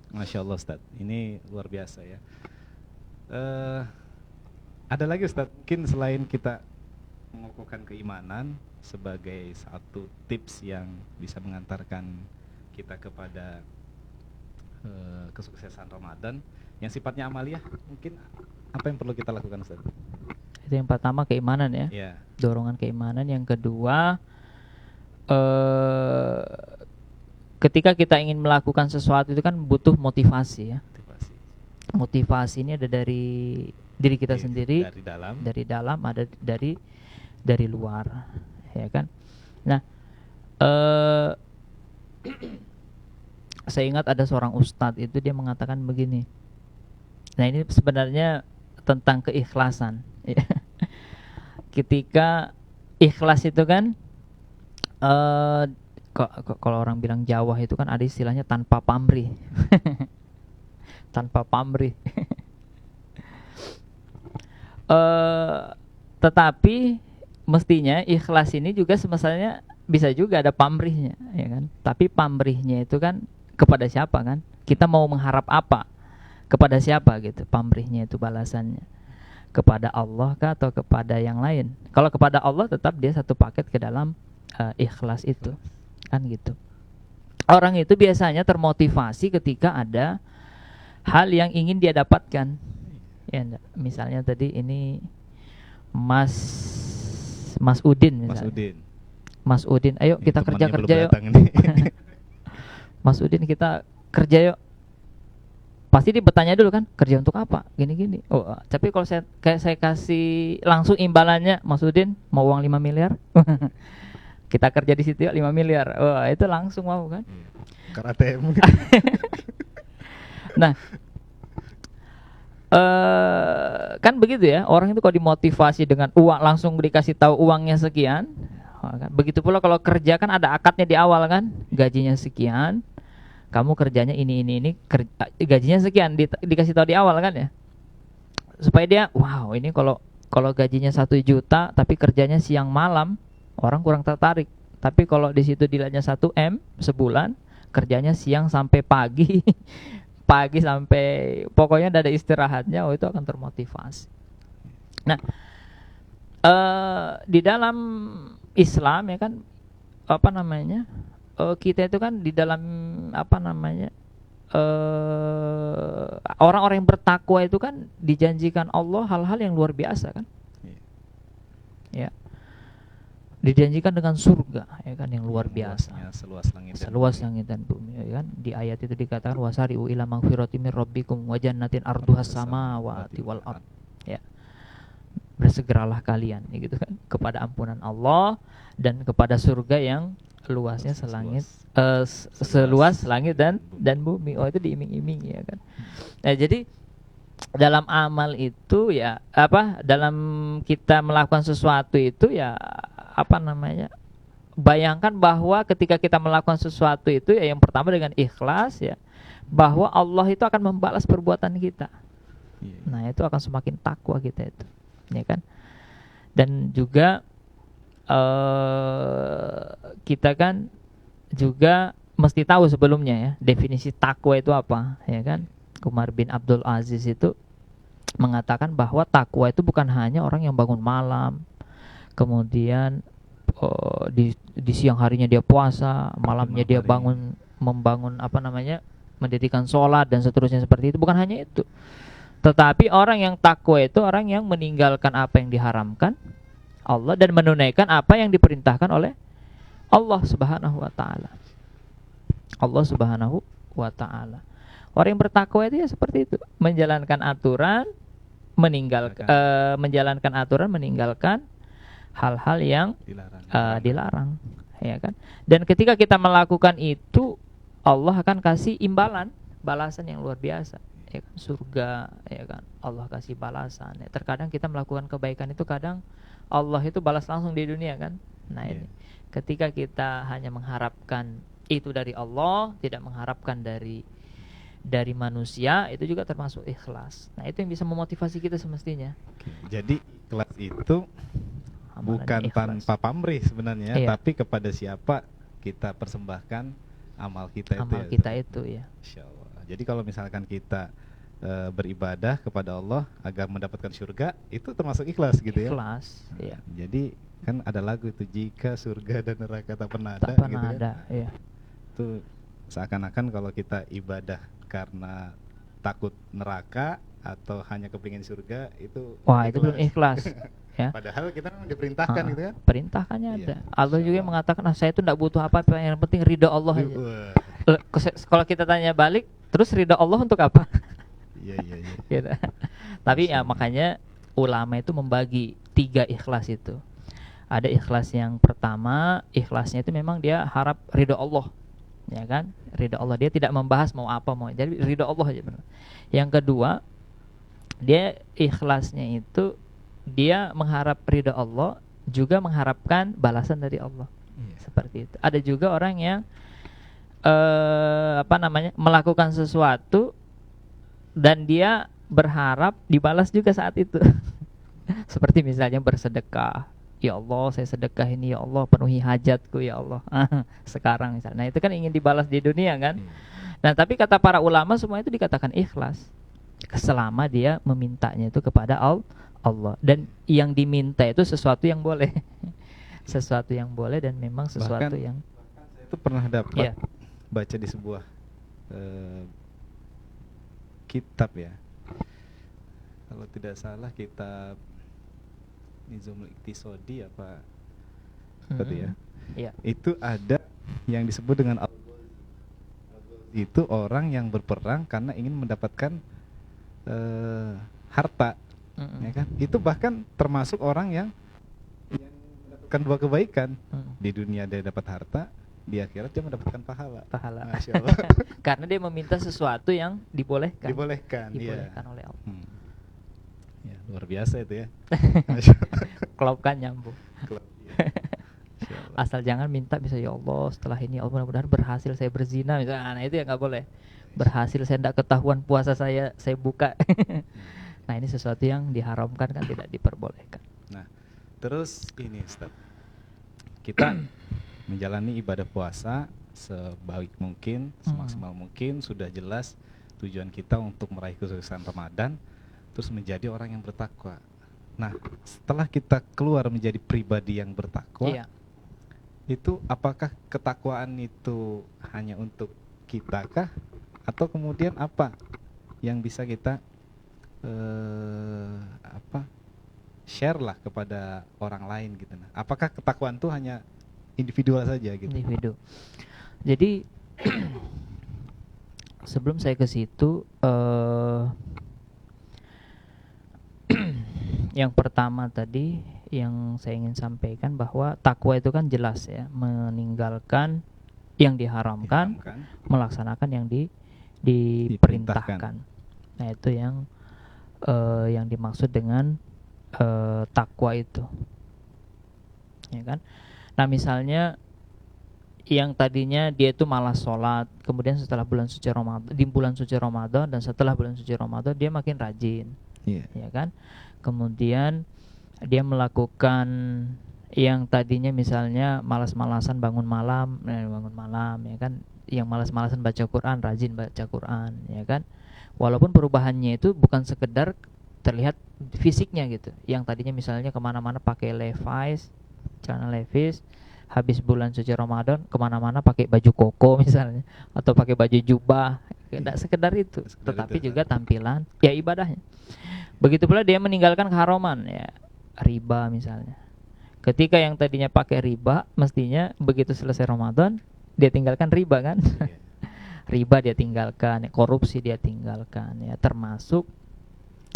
Masya Allah Ustaz, ini luar biasa ya. Ada lagi Ustaz, mungkin selain kita mengukuhkan keimanan sebagai satu tips yang bisa mengantarkan kita kepada kesuksesan Ramadan yang sifatnya amaliyah, mungkin apa yang perlu kita lakukan Ustaz? Itu yang pertama, keimanan ya. Ya. Dorongan keimanan. Yang kedua, ketika kita ingin melakukan sesuatu itu kan butuh motivasi ya. Motivasi ini ada dari diri kita sendiri, dari dalam, ada dari luar, ya kan. Nah, saya ingat ada seorang ustadz itu dia mengatakan begini. Nah, ini sebenarnya tentang keikhlasan. Ya. Ketika ikhlas itu kan, kalau orang bilang Jawa itu kan ada istilahnya tanpa pamrih. Tanpa pamrih. Tetapi mestinya ikhlas ini juga semestinya bisa juga ada pamrihnya, ya kan? Tapi pamrihnya itu kan kepada siapa kan? Kita mau mengharap apa? Kepada siapa gitu? Pamrihnya itu balasannya. Kepada Allah kah atau kepada yang lain? Kalau kepada Allah tetap dia satu paket ke dalam ikhlas itu. Kan gitu. Orang itu biasanya termotivasi ketika ada hal yang ingin dia dapatkan. Ya, misalnya tadi ini Mas Udin misalnya. Mas Udin, ayo kita kerja yuk. Mas Udin, kita kerja yuk. Pasti dia bertanya dulu kan, kerja untuk apa? Gini-gini. Oh, tapi kalau saya kasih langsung imbalannya, Mas Udin mau uang 5 miliar? Kita kerja di situ yuk 5 miliar. Oh, itu langsung mau kan? Karate. Nah, kan begitu ya, orang itu kalau dimotivasi dengan uang langsung dikasih tahu uangnya sekian, kan? Begitu pula kalau kerja kan ada akadnya di awal kan, gajinya sekian, kamu kerjanya ini gajinya sekian, dikasih tahu di awal kan ya, supaya dia wow, ini kalau gajinya 1 juta tapi kerjanya siang malam, orang kurang tertarik. Tapi kalau di situ dilihatnya 1 M sebulan, kerjanya siang sampai pagi. Pagi sampai pokoknya tidak ada istirahatnya, oh itu akan termotivasi. Nah, di dalam Islam ya kan, kita itu kan di dalam orang-orang yang bertakwa itu kan dijanjikan Allah hal-hal yang luar biasa kan. Ya. Dijanjikan dengan surga ya kan, yang luar biasa, seluas langit dan bumi ya kan. Di ayat itu dikatakan wasari'u ila magfirati mir rabbikum wa jannatin arduhas samawati wal ard, ya, bersegeralah kalian ya gitu kan, kepada ampunan Allah dan kepada surga yang luasnya seluas langit dan bumi. Oh, itu diiming-imingi ya kan. Nah, jadi dalam amal itu ya dalam kita melakukan sesuatu itu ya bayangkan bahwa ketika kita melakukan sesuatu itu ya yang pertama dengan ikhlas ya, bahwa Allah itu akan membalas perbuatan kita. Nah, itu akan semakin takwa kita itu, ya kan. Dan juga kita kan juga mesti tahu sebelumnya ya definisi takwa itu apa, ya kan. Umar bin Abdul Aziz itu mengatakan bahwa takwa itu bukan hanya orang yang bangun malam, kemudian di siang harinya dia puasa, malamnya dia mendirikan sholat dan seterusnya seperti itu. Bukan hanya itu, tetapi orang yang takwa itu orang yang meninggalkan apa yang diharamkan Allah dan menunaikan apa yang diperintahkan oleh Allah Subhanahu wa taala. Allah Subhanahu wa taala. Orang yang bertakwa itu ya seperti itu, menjalankan aturan, meninggalkan hal-hal yang dilarang, ya kan. Dan ketika kita melakukan itu, Allah akan kasih balasan yang luar biasa, ya kan? Surga, ya kan. Allah kasih balasan. Ya, terkadang kita melakukan kebaikan itu kadang Allah itu balas langsung di dunia kan. Nah, ini ketika kita hanya mengharapkan itu dari Allah, tidak mengharapkan dari dari manusia itu juga termasuk ikhlas. Nah, itu yang bisa memotivasi kita semestinya. Oke, jadi ikhlas itu Amalan bukan ikhlas. tanpa pamrih sebenarnya, Iya. tapi kepada siapa kita persembahkan amal kita itu Amal ya. kita Ustaz? itu ya. Insya Allah. Jadi kalau misalkan kita beribadah kepada Allah agar mendapatkan surga, itu termasuk ikhlas gitu ya. Ikhlas, ya. Jadi kan ada lagu itu, jika surga dan neraka tak pernah ada Tak pernah gitu kan. ada, ya. Itu seakan-akan kalau kita ibadah karena takut neraka atau hanya kepingin surga, itu Wah, itu belum ikhlas. Ya. Padahal kita memang diperintahkan gitu kan. Perintahkannya Iya, ada. Allah juga Insya Allah. mengatakan, saya itu tidak butuh apa-apa, yang penting ridha Allah aja. Wah. Kalau kita tanya balik, terus ridha Allah untuk apa? Iya iya iya. Gitu. Tapi Masya ya Allah. makanya ulama itu membagi 3 ikhlas itu. Ada ikhlas yang pertama, ikhlasnya itu memang dia harap ridha Allah, ya kan? Ridha Allah, dia tidak membahas mau apa mau, jadi ridha Allah aja benar. Yang kedua, dia ikhlasnya itu dia mengharap ridha Allah, juga mengharapkan balasan dari Allah. Iya. Seperti itu. Ada juga orang yang melakukan sesuatu dan dia berharap dibalas juga saat itu. Seperti misalnya bersedekah. Ya Allah, saya sedekah ini, ya Allah, penuhi hajatku ya Allah. Sekarang misalnya. Nah, itu kan ingin dibalas di dunia kan. Nah, tapi kata para ulama semua itu dikatakan ikhlas selama dia memintanya itu kepada Allah. Dan yang diminta itu sesuatu yang boleh. Sesuatu yang boleh dan memang sesuatu yang Saya itu pernah dapat Iya. baca di sebuah kitab ya, kalau tidak salah kitab Nizamul Iqtisadi apa seperti ya. Iya. Itu ada yang disebut dengan itu orang yang berperang karena ingin mendapatkan harta, ya kan? Itu bahkan termasuk orang yang mendapatkan 2 kebaikan. Di dunia dia dapat harta, di akhirat dia mendapatkan pahala. Masya Allah. Karena dia meminta sesuatu yang dibolehkan. Dibolehkan Oleh Allah. Ya, luar biasa itu ya. Klop kan nyambung. Klop, ya. Masya Allah. Asal jangan minta bisa, ya Allah setelah ini Allah mudah-mudahan berhasil saya berzina misalnya. Nah, itu ya nggak boleh. Berhasil saya tidak ketahuan puasa saya buka. Nah, ini sesuatu yang diharamkan kan, tidak diperbolehkan. Nah, terus ini Ustaz, kita menjalani ibadah puasa sebaik mungkin, semaksimal mungkin, sudah jelas tujuan kita untuk meraih kesuksesan Ramadan, terus menjadi orang yang bertakwa. Nah, setelah kita keluar menjadi pribadi yang bertakwa, Iya. itu apakah ketakwaan itu hanya untuk kita kah, atau kemudian apa yang bisa kita share lah kepada orang lain gitu? Nah, apakah ketakwaan itu hanya individual saja gitu? Individu. Jadi sebelum saya ke situ, yang pertama tadi yang saya ingin sampaikan bahwa takwa itu kan jelas ya, meninggalkan yang diharamkan, melaksanakan yang diperintahkan. Nah, itu yang dimaksud dengan takwa itu, ya kan? Nah, misalnya yang tadinya dia itu malas sholat, kemudian setelah bulan suci Ramadan, di bulan suci Ramadan dan setelah bulan suci Ramadan dia makin rajin, ya kan? Kemudian dia melakukan yang tadinya misalnya malas-malasan bangun malam, ya kan? Yang malas-malasan baca Quran, rajin baca Quran, ya kan? Walaupun perubahannya itu bukan sekedar terlihat fisiknya gitu. Yang tadinya misalnya kemana-mana pakai Levi's, celana Levi's, habis bulan suci Ramadan kemana-mana pakai baju koko misalnya, atau pakai baju jubah. Tidak sekedar itu, tetapi juga tampilan, ya ibadahnya. Begitu pula dia meninggalkan keharaman, ya riba misalnya. Ketika yang tadinya pakai riba, mestinya begitu selesai Ramadan dia tinggalkan riba kan? Riba dia tinggalkan, korupsi dia tinggalkan, ya termasuk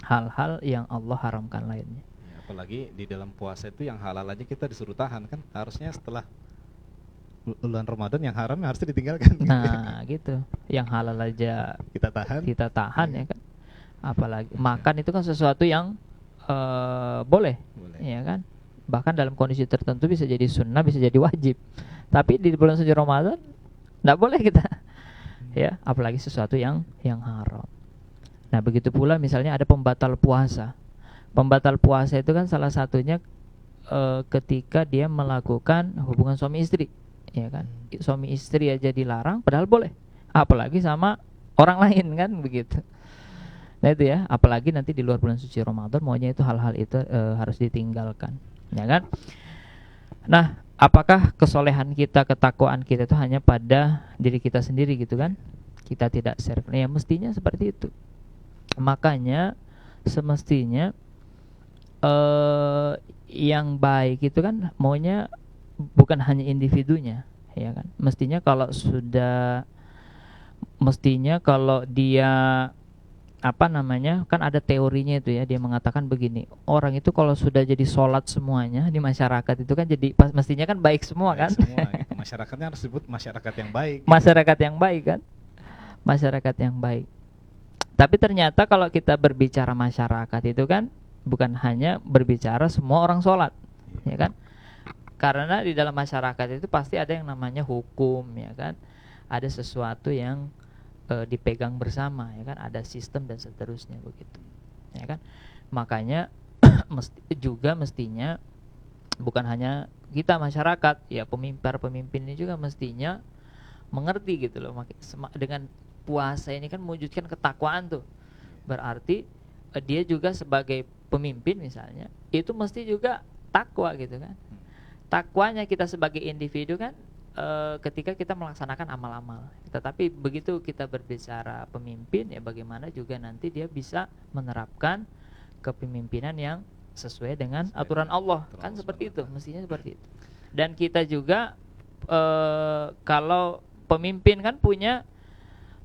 hal-hal yang Allah haramkan lainnya. Ya, apalagi di dalam puasa itu yang halal aja kita disuruh tahan kan, harusnya setelah bulan Ramadan yang haram harusnya ditinggalkan. Nah, gitu. Yang halal aja kita tahan ya kan. Apalagi makan itu kan sesuatu yang boleh, ya kan. Bahkan dalam kondisi tertentu bisa jadi sunnah, bisa jadi wajib. Tapi di bulan suci Ramadan enggak boleh kita. ya, apalagi sesuatu yang haram. Nah, begitu pula misalnya ada pembatal puasa. Pembatal puasa itu kan salah satunya ketika dia melakukan hubungan suami istri, ya kan? Suami istri aja dilarang, padahal boleh. Apalagi sama orang lain kan begitu. Nah itu ya, apalagi nanti di luar bulan suci Ramadan, maunya itu hal-hal itu harus ditinggalkan, ya kan? Nah, apakah kesolehan kita, ketakwaan kita itu hanya pada diri kita sendiri gitu kan? Kita tidak share. Ya mestinya seperti itu. Makanya semestinya yang baik itu kan maunya bukan hanya individunya, ya kan? Mestinya kalau dia apa namanya, kan ada teorinya itu ya, dia mengatakan begini, orang itu kalau sudah jadi sholat semuanya di masyarakat itu kan jadi mestinya kan baik semua Baik kan. semua, gitu. Masyarakatnya harus disebut masyarakat yang baik, gitu. Masyarakat yang baik kan, masyarakat yang baik. Tapi ternyata kalau kita berbicara masyarakat itu kan bukan hanya berbicara semua orang sholat, ya kan? Karena di dalam masyarakat itu pasti ada yang namanya hukum, ya kan? Ada sesuatu yang dipegang bersama, ya kan? Ada sistem dan seterusnya begitu, ya kan? Makanya mestinya bukan hanya kita masyarakat, ya pemimpin ini juga mestinya mengerti gitu loh. Dengan puasa ini kan mewujudkan ketakwaan tuh. Berarti dia juga sebagai pemimpin misalnya, itu mesti juga takwa gitu kan. Takwanya kita sebagai individu kan ketika kita melaksanakan amal-amal. Tetapi begitu kita berbicara pemimpin, ya bagaimana juga nanti dia bisa menerapkan kepemimpinan yang sesuai dengan aturan Allah. Kan seperti itu, mestinya seperti itu. Dan kita juga kalau pemimpin kan punya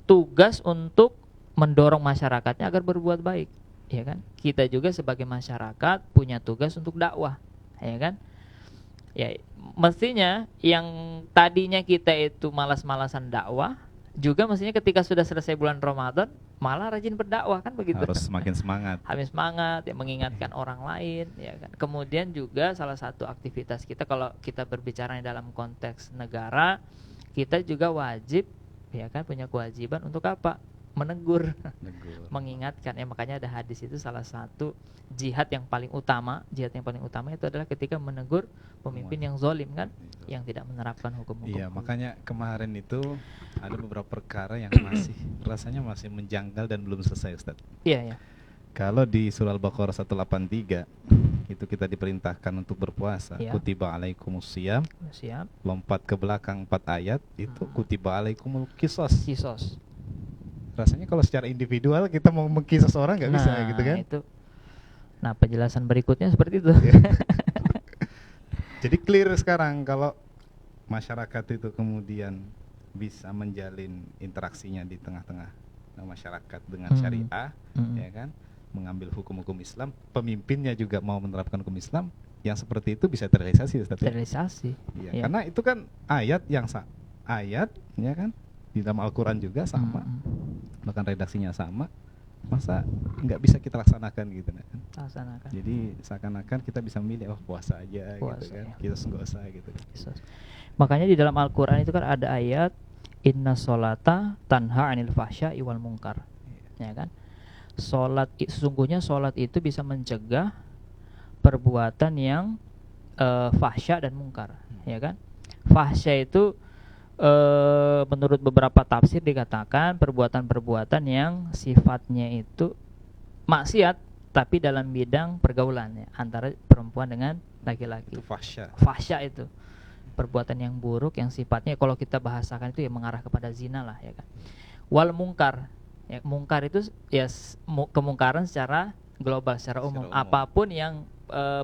tugas untuk mendorong masyarakatnya agar berbuat baik, ya kan? Kita juga sebagai masyarakat punya tugas untuk dakwah, ya kan? Ya, mestinya yang tadinya kita itu malas-malasan dakwah, juga mestinya ketika sudah selesai bulan Ramadan malah rajin berdakwah kan begitu. Harus semakin semangat. Habis semangat ya, mengingatkan orang lain, ya kan. Kemudian juga salah satu aktivitas kita kalau kita berbicara dalam konteks negara, kita juga wajib, ya kan, punya kewajiban untuk apa? Menegur, mengingatkan. Ya makanya ada hadis itu, salah satu jihad yang paling utama itu adalah ketika menegur pemimpin yang zalim kan, yang tidak menerapkan hukum-hukum. Iya, makanya kemarin itu ada beberapa perkara yang rasanya masih menjanggal dan belum selesai, Ustaz. Iya, ya. Kalau di surah Al-Baqarah 183 itu kita diperintahkan untuk berpuasa, ya. Kutiba alaikumusiyam. Siap. Lompat ke belakang 4 ayat itu kutiba alaikumul qisas. Rasanya kalau secara individual kita mau mengkisas orang nggak bisa gitu kan? Itu. Nah, penjelasan berikutnya seperti itu. Jadi clear sekarang kalau masyarakat itu kemudian bisa menjalin interaksinya di tengah-tengah masyarakat dengan syariah, ya kan, mengambil hukum-hukum Islam, pemimpinnya juga mau menerapkan hukum Islam, yang seperti itu bisa terrealisasi, Ustaz. Terrealisasi. Ya, karena itu kan ayat yang ayat, ya kan, di dalam Al-Quran juga sama, bahkan redaksinya sama, masa nggak bisa kita laksanakan gitu kan? Laksanakan. Jadi seakan-akan kita bisa memilih puasa aja gitu kan, ya. kita nggak usah gitu kan. Makanya di dalam Al-Quran itu kan ada ayat inna sholata tanha anil fahsya'i wal munkar, ya kan? Sesungguhnya sholat itu bisa mencegah perbuatan yang fahsya dan munkar, ya kan? Fahsya itu menurut beberapa tafsir dikatakan perbuatan-perbuatan yang sifatnya itu maksiat tapi dalam bidang pergaulannya antara perempuan dengan laki-laki. Itu fahsya. Fahsya itu perbuatan yang buruk yang sifatnya kalau kita bahasakan itu ya mengarah kepada zina lah, ya kan. Wal munkar, ya, mungkar itu ya kemungkaran secara global, secara umum. Apapun yang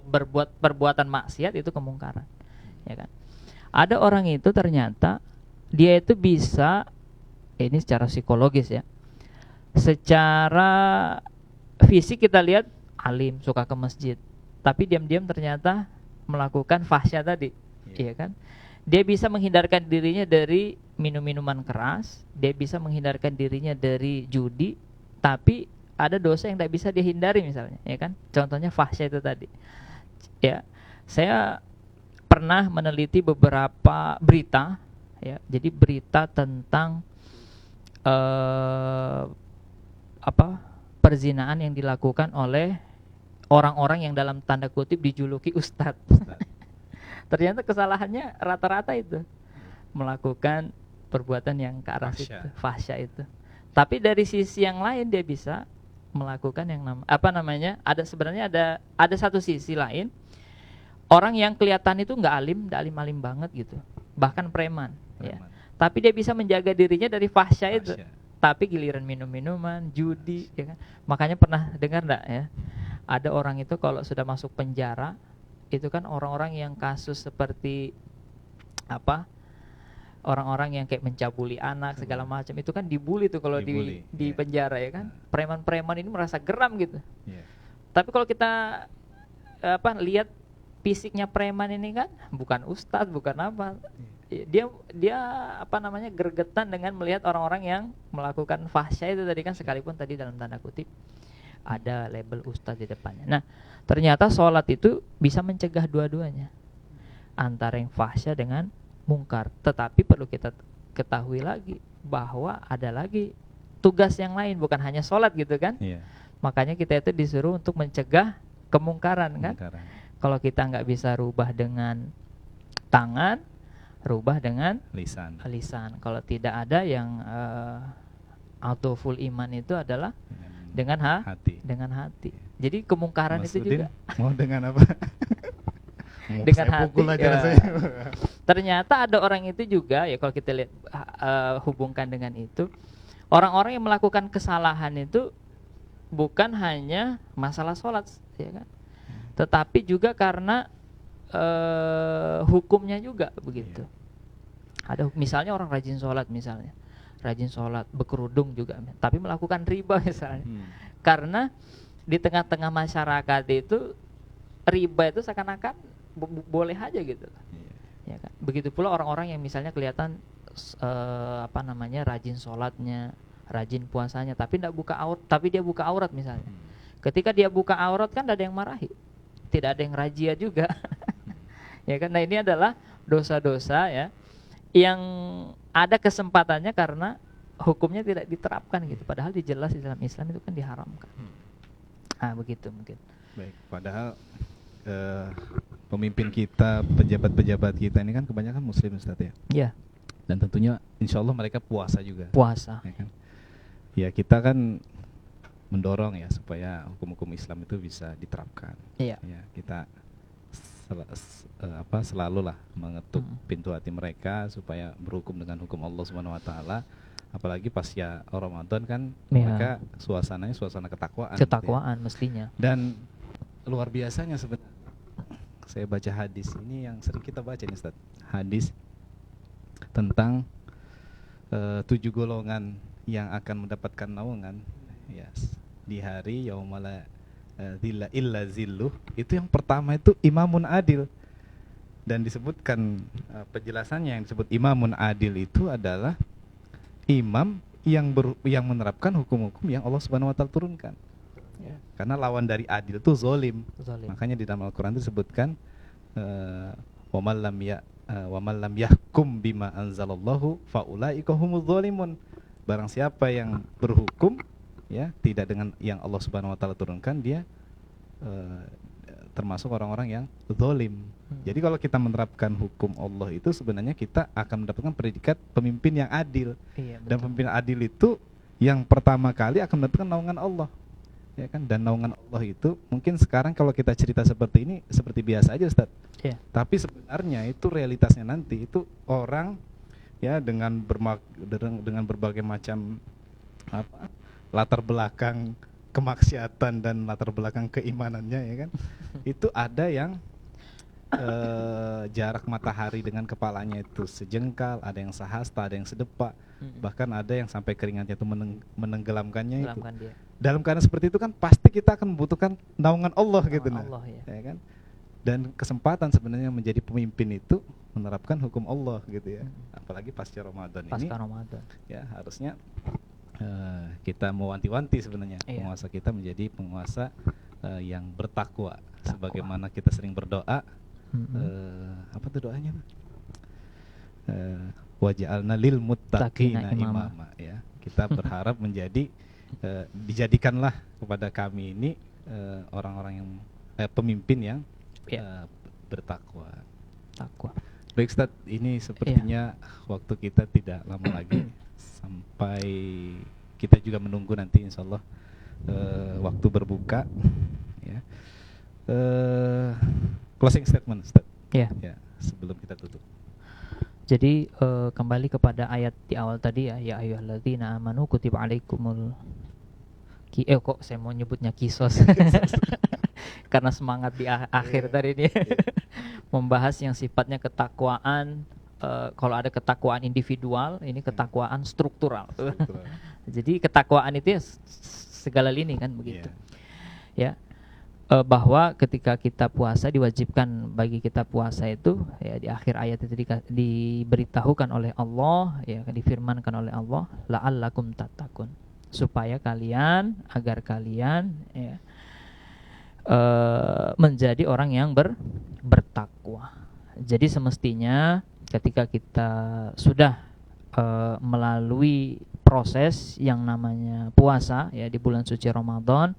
berbuat perbuatan maksiat itu kemungkaran, ya kan. Ada orang itu ternyata dia itu bisa, ini secara psikologis ya, secara fisik kita lihat alim, suka ke masjid, tapi diam-diam ternyata melakukan fahsya tadi, iya kan? Dia bisa menghindarkan dirinya dari minum-minuman keras, dia bisa menghindarkan dirinya dari judi, tapi ada dosa yang tidak bisa dihindari misalnya, ya kan? Contohnya fahsya itu tadi. Ya, saya pernah meneliti beberapa berita, ya, jadi berita tentang apa perzinaan yang dilakukan oleh orang-orang yang dalam tanda kutip dijuluki ustadz. Ternyata kesalahannya rata-rata itu melakukan perbuatan yang ke arah situ, fahsya itu. Tapi dari sisi yang lain dia bisa melakukan yang ada sebenarnya ada satu sisi lain, orang yang kelihatan itu nggak alim banget gitu, bahkan preman. Ya. Tapi dia bisa menjaga dirinya dari fahsya itu. Tapi giliran minum-minuman, judi, ya kan? Makanya pernah dengar enggak ya? Ada orang itu kalau sudah masuk penjara, itu kan orang-orang yang kasus seperti apa? Orang-orang yang kayak mencabuli anak segala macam itu kan dibully tuh kalau di penjara, ya kan? Preman-preman ini merasa geram gitu. Tapi kalau kita lihat fisiknya preman ini kan bukan ustadz, bukan apa. Dia gergetan dengan melihat orang-orang yang melakukan fahsya itu tadi kan, sekalipun tadi dalam tanda kutip ada label ustadz di depannya. Nah, ternyata sholat itu bisa mencegah dua-duanya, antara yang fahsya dengan mungkar. Tetapi perlu kita ketahui lagi bahwa ada lagi tugas yang lain, bukan hanya sholat gitu kan. Makanya kita itu disuruh untuk mencegah kemungkaran kan. Kalau kita nggak bisa rubah dengan tangan, rubah dengan lisan. Kalau tidak ada yang full iman itu adalah dengan hati. Jadi kemungkaran Mas itu Udin, juga mau dengan apa? dengan hati. Ternyata ada orang itu juga ya, kalau kita lihat hubungkan dengan itu, orang-orang yang melakukan kesalahan itu bukan hanya masalah sholat, ya kan? Tetapi juga karena hukumnya juga begitu. Ada misalnya orang rajin sholat berkerudung juga, tapi melakukan riba misalnya. Karena di tengah-tengah masyarakat itu riba itu seakan-akan boleh aja gitu. Ya kan? Begitu pula orang-orang yang misalnya kelihatan rajin sholatnya, rajin puasanya, tapi dia buka aurat misalnya. Ketika dia buka aurat kan ada yang marahi, tidak ada yang razia juga. Ya kan? Nah, ini adalah dosa-dosa ya yang ada kesempatannya karena hukumnya tidak diterapkan gitu. Padahal dijelas di dalam Islam itu kan diharamkan. Begitu mungkin. Baik, padahal pemimpin kita, pejabat-pejabat kita ini kan kebanyakan muslim, Ustaz ya. Iya. Dan tentunya insya Allah mereka puasa juga. Puasa. Ya kan? Ya, kita kan mendorong ya supaya hukum-hukum Islam itu bisa diterapkan. Iya. Ya, kita selalulah mengetuk pintu hati mereka supaya berhukum dengan hukum Allah Subhanahu wa taala. Apalagi pasca Ramadan kan mereka suasananya suasana ketakwaan. Ketakwaan gitu ya. Mestinya. Dan luar biasanya sebenarnya saya baca hadis ini yang sering kita baca nih Ustaz. Hadis tentang 7 golongan yang akan mendapatkan naungan di hari yaumala zilla illa zilluh. Itu yang pertama itu imamun adil. Dan disebutkan penjelasannya yang disebut imamun adil itu adalah imam yang menerapkan hukum-hukum yang Allah Subhanahu wa taala turunkan. Ya. Karena lawan dari adil itu zalim. Makanya di dalam Al-Qur'an disebutkan wa man lam yahkum bima anzalallahu faulaika humudz zalimun. Barang siapa yang berhukum ya tidak dengan yang Allah Subhanahu wa taala turunkan, dia termasuk orang-orang yang zalim. Jadi kalau kita menerapkan hukum Allah itu sebenarnya kita akan mendapatkan predikat pemimpin yang adil. Dan pemimpin adil itu yang pertama kali akan mendapatkan naungan Allah. Ya kan? Dan naungan Allah itu mungkin sekarang kalau kita cerita seperti ini seperti biasa aja, Ustaz. Tapi sebenarnya itu realitasnya nanti itu orang ya dengan berbagai macam latar belakang kemaksiatan dan latar belakang keimanannya ya kan. Itu ada yang jarak matahari dengan kepalanya itu sejengkal, ada yang sehasta, ada yang sedepak, bahkan ada yang sampai keringatnya itu menenggelamkannya itu. Dia. Dalam keadaan seperti itu kan pasti kita akan membutuhkan naungan Allah gitu Allah, ya kan. Dan kesempatan sebenarnya menjadi pemimpin itu menerapkan hukum Allah gitu ya. Apalagi pasca Ramadan ini. Ya, harusnya kita mewanti-wanti sebenarnya penguasa kita menjadi penguasa yang bertakwa. Sebagaimana kita sering berdoa apa tuh doanya? Waj'alna lil muttaqina imama ya. Kita berharap dijadikanlah kepada kami ini orang-orang yang pemimpin yang bertakwa. Takwa. Baik Ustaz, ini sepertinya waktu kita tidak lama lagi sampai kita juga menunggu nanti insya Allah waktu berbuka ya. Closing statement Ustaz. Ya. Ya, sebelum kita tutup. Jadi kembali kepada ayat di awal tadi ya ayyuhalladzina amanu kutiba alaikumul kok saya mau nyebutnya kisos karena semangat di akhir tadi ini membahas yang sifatnya ketakwaan. Kalau ada ketakwaan individual, ini ketakwaan struktural. Jadi ketakwaan itu ya segala lini kan begitu. Ya. Bahwa ketika kita puasa diwajibkan bagi kita puasa itu ya di akhir ayat itu diberitahukan oleh Allah ya difirmankan oleh Allah la'allakum tattaqun supaya agar kalian ya menjadi orang yang bertakwa. Jadi semestinya ketika kita sudah melalui proses yang namanya puasa ya di bulan suci Ramadan,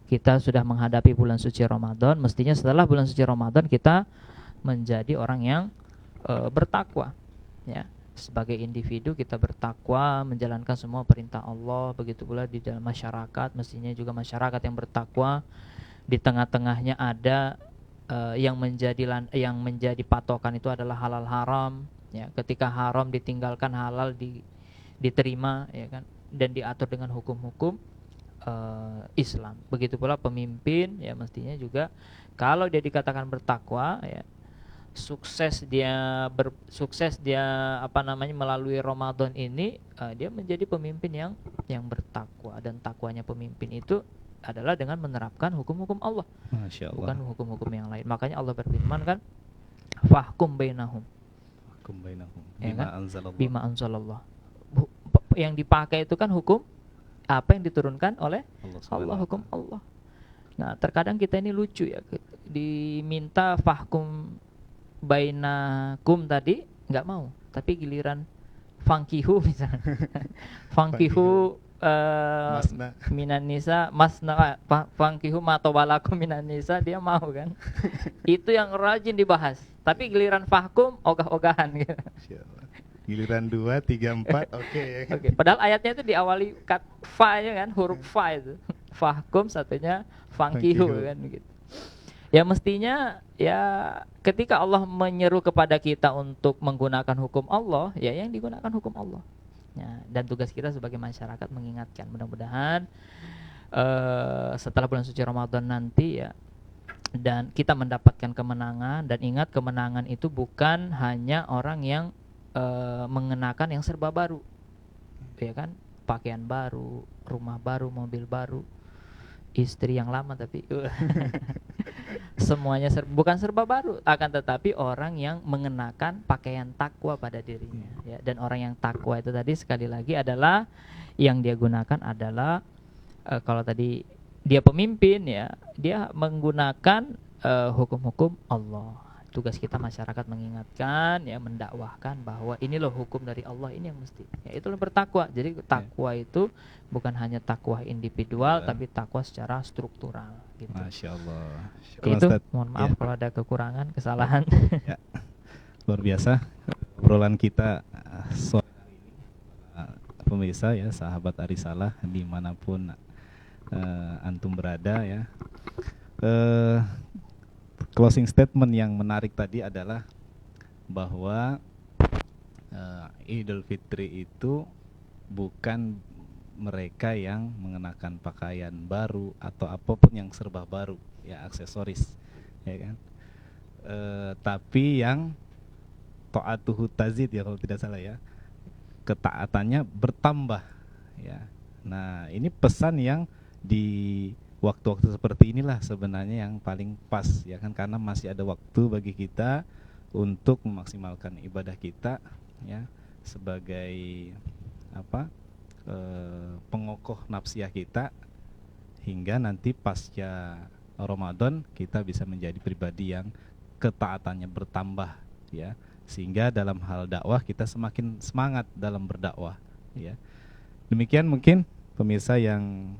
kita sudah menghadapi bulan suci Ramadan, mestinya setelah bulan suci Ramadan kita menjadi orang yang bertakwa ya. Sebagai individu kita bertakwa, menjalankan semua perintah Allah. Begitu pula di dalam masyarakat, mestinya juga masyarakat yang bertakwa. Di tengah-tengahnya ada yang menjadi patokan itu adalah halal haram ya. Ketika haram ditinggalkan, halal diterima ya kan, dan diatur dengan hukum-hukum Islam. Begitu pula pemimpin ya mestinya juga kalau dia dikatakan bertakwa ya, sukses dia melalui Ramadan ini dia menjadi pemimpin yang bertakwa, dan takwanya pemimpin itu adalah dengan menerapkan hukum-hukum Allah. Masya Allah. Bukan hukum-hukum yang lain. Makanya Allah berfirman kan fahkum bainahum bima anzalallah. Yang dipakai itu kan hukum apa yang diturunkan oleh Allah, hukum Allah. Nah, terkadang kita ini lucu ya, diminta fahkum bainakum tadi nggak mau, tapi giliran fankihu misalnya fankihu minan nisa masna fankihu matawalakum minan nisa, dia mau kan. Itu yang rajin dibahas, tapi giliran fahkum ogah-ogahan gitu. Giliran 2, 3, 4 oke. Padahal ayatnya itu diawali fa nya kan, huruf fa itu. Fahkum satunya fankihu kan gitu. Ya mestinya ya ketika Allah menyeru kepada kita untuk menggunakan hukum Allah, ya yang digunakan hukum Allah. Ya, dan tugas kita sebagai masyarakat mengingatkan. Mudah-mudahan setelah bulan suci Ramadan nanti ya, dan kita mendapatkan kemenangan. Dan ingat, kemenangan itu bukan hanya orang yang mengenakan yang serba baru, ya kan, pakaian baru, rumah baru, mobil baru, istri yang lama tapi semuanya bukan serba baru, akan tetapi orang yang mengenakan pakaian takwa pada dirinya ya. Dan orang yang takwa itu tadi sekali lagi adalah yang dia gunakan adalah kalau tadi dia pemimpin ya, dia menggunakan hukum-hukum Allah. Tugas kita masyarakat mengingatkan ya, mendakwahkan bahwa ini loh hukum dari Allah, ini yang mesti ya, itulah bertakwa. Jadi takwa itu bukan hanya takwa individual tapi takwa secara struktural gitu. Masya Allah. Itu mohon maaf kalau ada kekurangan, kesalahan. Ya. Luar biasa obrolan kita sore hari ini, pemirsa ya, sahabat Arisalah dimanapun antum berada ya. Closing statement yang menarik tadi adalah bahwa Idul Fitri itu bukan mereka yang mengenakan pakaian baru atau apapun yang serba baru ya, aksesoris ya kan, tapi yang ta'atuhu tazid ya, kalau tidak salah ya, ketaatannya bertambah ya. Nah, ini pesan yang di waktu-waktu seperti inilah sebenarnya yang paling pas ya kan, karena masih ada waktu bagi kita untuk memaksimalkan ibadah kita ya, sebagai pengokoh nafsiyah kita, hingga nanti pasca Ramadan kita bisa menjadi pribadi yang ketaatannya bertambah ya, sehingga dalam hal dakwah kita semakin semangat dalam berdakwah ya. Demikian mungkin pemirsa yang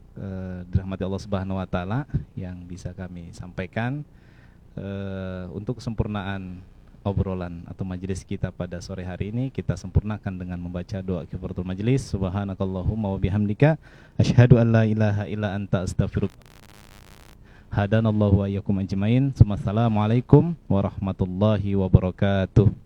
dirahmati Allah Subhanahu wa taala yang bisa kami sampaikan untuk kesempurnaan obrolan atau majelis kita pada sore hari ini. Kita sempurnakan dengan membaca doa kifaratul majelis. Subhanakallahumma wa bihamdika asyhadu an la ilaha illa anta astaghfiruka. Hadanallahu wa iyyakum ajmain. Assalamualaikum warahmatullahi wabarakatuh.